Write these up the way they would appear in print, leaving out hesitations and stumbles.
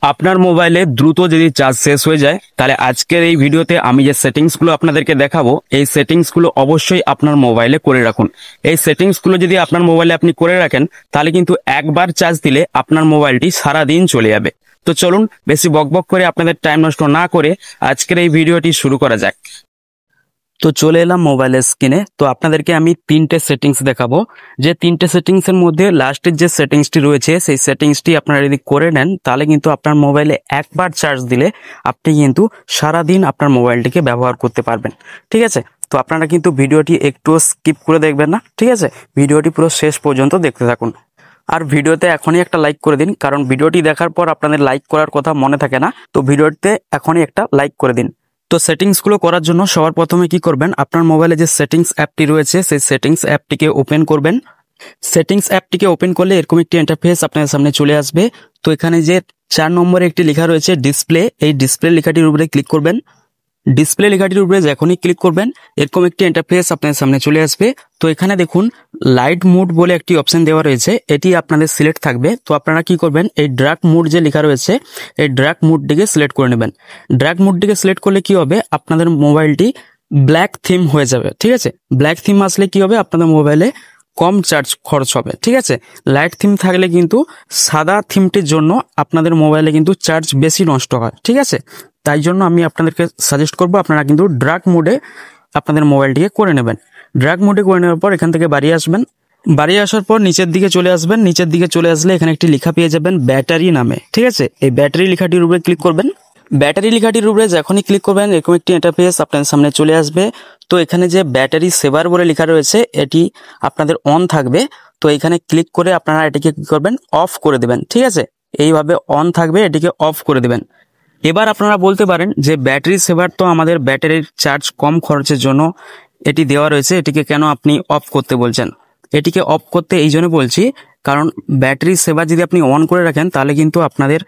আপনার মোবাইলে দ্রুত যদি চার্জ শেষ হয়ে যায় তাহলে আজকের এই ভিডিওতে আমি যে সেটিংসগুলো আপনাদেরকে দেখাবো এই সেটিংসগুলো অবশ্যই আপনার মোবাইলে করে রাখুন। এই সেটিংসগুলো যদি আপনার মোবাইলে আপনি করে রাখেন তাহলে কিন্তু একবার চার্জ দিলে আপনার মোবাইলটি সারা দিন চলে যাবে। তো চলুন বেশি বকবক করে আপনাদের টাইম নষ্ট না করে আজকের এই ভিডিওটি শুরু করা যাক। তো চলে এলাম মোবাইলের স্ক্রিনে। তো আপনাদেরকে আমি তিনটে সেটিংস দেখাবো, যে তিনটে সেটিংসের মধ্যে লাস্টের যে সেটিংসটি রয়েছে সেই সেটিংসটি আপনারা যদি করে নেন তাহলে কিন্তু আপনার মোবাইলে একবার চার্জ দিলে আপনি কিন্তু সারাদিন আপনার মোবাইলটিকে ব্যবহার করতে পারবেন। ঠিক আছে, তো আপনারা কিন্তু ভিডিওটি একটু স্কিপ করে দেখবেন না, ঠিক আছে, ভিডিওটি পুরো শেষ পর্যন্ত দেখতে থাকুন। আর ভিডিওতে এখনই একটা লাইক করে দিন, কারণ ভিডিওটি দেখার পর আপনাদের লাইক করার কথা মনে থাকে না। তো ভিডিওতে এখনই একটা লাইক করে দিন। তো সেটিংসগুলো করার জন্য সবার প্রথমে কি করবেন, আপনার মোবাইলে যে সেটিংস অ্যাপটি রয়েছে সেই সেটিংস অ্যাপটিকে ওপেন করবেন। সেটিংস অ্যাপটিকে ওপেন করলে এরকম একটি ইন্টারফেস আপনাদের সামনে চলে আসবে। তো এখানে যে 4 নম্বরে একটি লেখা রয়েছে ডিসপ্লে, এই ডিসপ্লে লেখাটির উপরে ক্লিক করবেন। ডিসপ্লে লেখাটির উপরে যখনই ক্লিক করবেন এরকম একটি ইন্টারফেস আপনাদের সামনে চলে আসবে। তো এখানে দেখুন লাইট মোড বলে একটি অপশন দেওয়া রয়েছে, এটি আপনাদের সিলেক্ট থাকবে। তো আপনারা কি করবেন, এই ডার্ক মোড যে লেখা রয়েছে এই ডার্ক মোডটিকে সিলেক্ট করে নেবেন। ডার্ক মোডটিকে সিলেক্ট করলে কি হবে, আপনাদের মোবাইলটি ব্ল্যাক থিম হয়ে যাবে। ঠিক আছে, ব্ল্যাক থিম আসলে কি হবে, আপনাদের মোবাইলে কম চার্জ খরচ হবে। ঠিক আছে, লাইট থিম থাকলে কিন্তু সাদা থিমটির জন্য আপনাদের মোবাইলে কিন্তু চার্জ বেশি নষ্ট হয়। ঠিক আছে, তাই জন্য আমি আপনাদেরকে সাজেস্ট করব আপনারা কিন্তু ডার্ক মোডে আপনাদের মোবাইলটিকে করে নেবেন। ডার্ক মোডে করে নেওয়ার পর এখান থেকে বাড়ি আসবেন। বাড়ি আসার পর নিচের দিকে চলে আসবেন। নিচের দিকে চলে আসলে এখানে একটি লেখা পেয়ে যাবেন ব্যাটারি নামে। ঠিক আছে, এই ব্যাটারি লেখাটির উপরে ক্লিক করবেন। ব্যাটারি লেখাটির উপরে যখনই ক্লিক করবেন এরকম একটি ইন্টারফেস আপনাদের সামনে চলে আসবে। তো এখানে যে ব্যাটারি সেভার বলে লেখা রয়েছে এটি আপনাদের অন থাকবে। তো এখানে ক্লিক করে আপনারা এটিকে কি করবেন, অফ করে দেবেন। ঠিক আছে, এইভাবে অন থাকবে, এটিকে অফ করে দেবেন। এবার আপনারা বলতে পারেন যে ব্যাটারি সেভার তো আমাদের ব্যাটারির চার্জ কম খরচের জন্য এটি দেওয়া রয়েছে, এটিকে কেন আপনি অফ করতে বলছেন। এটিকে অফ করতে এই জন্য বলছি কারণ ব্যাটারি সেভার যদি আপনি অন করে রাখেন তাহলে কিন্তু আপনাদের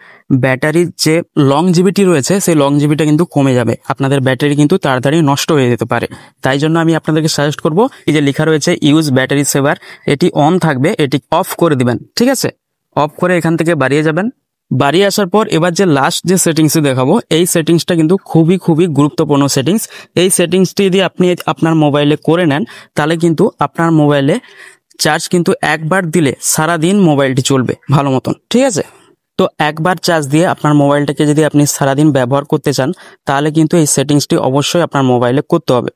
ব্যাটারির যে লংজিভিটি রয়েছে সেই লংজিভিটা কিন্তু কমে যাবে, আপনাদের ব্যাটারি কিন্তু তাড়াতাড়ি নষ্ট হয়ে যেতে পারে। তাই জন্য আমি আপনাদেরকে সাজেস্ট করব এই যে লেখা রয়েছে ইউজ ব্যাটারি সেভার, এটি অন থাকবে, এটি অফ করে দিবেন। ঠিক আছে, অফ করে এখান থেকে বাড়িয়ে যাবেন। বাড়ি আসার পর এবার যে লাস্ট যে সেটিংস দেখাবো এই সেটিংসটা কিন্তু খুবই গুরুত্বপূর্ণ সেটিংস। এই সেটিংসটি যদি আপনি আপনার মোবাইলে করে নেন তাহলে কিন্তু আপনার মোবাইলে চার্জ কিন্তু একবার দিলে সারা দিন মোবাইলটি চলবে ভালো মতন। ঠিক আছে, তো একবার চার্জ দিয়ে আপনার মোবাইলটাকে যদি আপনি সারাদিন ব্যবহার করতে চান তাহলে কিন্তু এই সেটিংসটি অবশ্যই আপনার মোবাইলে করতে হবে।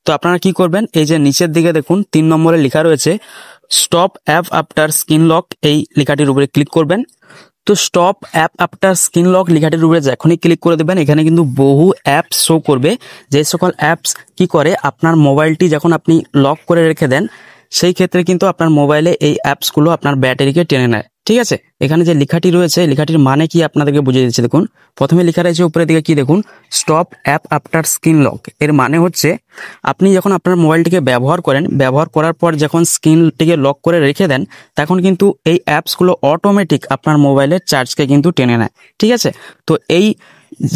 তো আপনারা কি করবেন, এই যে নিচের দিকে দেখুন 3 নম্বরে লেখা রয়েছে stop app after screen lock, এই লেখাটির উপরে ক্লিক করবেন। তো stop app after screen lock লেখাটির উপরে যখনই ক্লিক করে দেবেন এখানে কিন্তু বহু অ্যাপস শো করবে। যে সকল অ্যাপস কি করে, আপনার মোবাইলটি যখন আপনি লক করে রেখে দেন সেই ক্ষেত্রে কিন্তু আপনার মোবাইলে এই অ্যাপসগুলো আপনার ব্যাটারিকে টেনে নেয়। ঠিক আছে, এখানে যে লেখাটি রয়েছে লেখাটির মানে কি আপনাদেরকে বুঝিয়ে দিচ্ছি। দেখুন প্রথমে লেখা রয়েছে উপরের দিকে কি দেখুন, stop app after screen lock. এর মানে হচ্ছে আপনি যখন আপনার মোবাইলটিকে ব্যবহার করেন, ব্যবহার করার পর যখন স্ক্রিনটিকে লক করে রেখে দেন তখন কিন্তু এই অ্যাপসগুলো অটোমেটিক আপনার মোবাইলের চার্জকে কিন্তু টেনে নেয়। ঠিক আছে, তো এই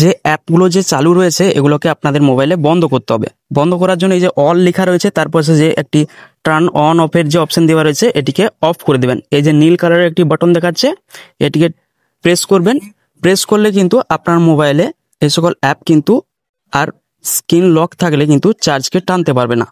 যে অ্যাপগুলো যে চালু রয়েছে এগুলোকে আপনাদের মোবাইলে বন্ধ করতে হবে। বন্ধ করার জন্য এই যে অল লেখা রয়েছে তারপর যে একটি টার্ন অন অফের যে অপশন দেওয়া রয়েছে এটিকে অফ করে দেবেন। এই যে নীল কালারের একটি বাটন দেখাচ্ছে এটিকে প্রেস করবেন। প্রেস করলে কিন্তু আপনার মোবাইলে এই সকল অ্যাপ কিন্তু আর স্ক্রিন লক থাকলে কিন্তু চার্জকে টানতে পারবে না।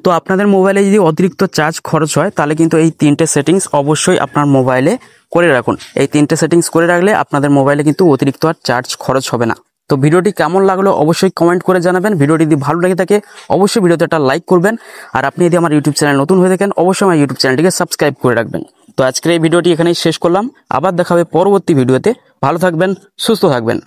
তো আপনাদের মোবাইলে যদি অতিরিক্ত চার্জ খরচ হয় তাহলে কিন্তু এই 3টে সেটিংস অবশ্যই আপনার মোবাইলে করে রাখুন। এই 3টে সেটিংস করে রাখলে আপনাদের মোবাইলে কিন্তু অতিরিক্ত আর চার্জ খরচ হবে না। তো ভিডিওটি কেমন লাগলো অবশ্যই কমেন্ট করে জানাবেন। ভিডিওটি যদি ভালো লেগে থাকে অবশ্যই ভিডিওতে একটা লাইক করবেন। আর আপনি যদি আমার ইউটিউব চ্যানেল নতুন হয়ে থাকেন অবশ্যই আমার ইউটিউব চ্যানেলটিকে সাবস্ক্রাইব করে রাখবেন। তো আজকের এই ভিডিওটি এখানেই শেষ করলাম, আবার দেখা হবে পরবর্তী ভিডিওতে। ভালো থাকবেন, সুস্থ থাকবেন।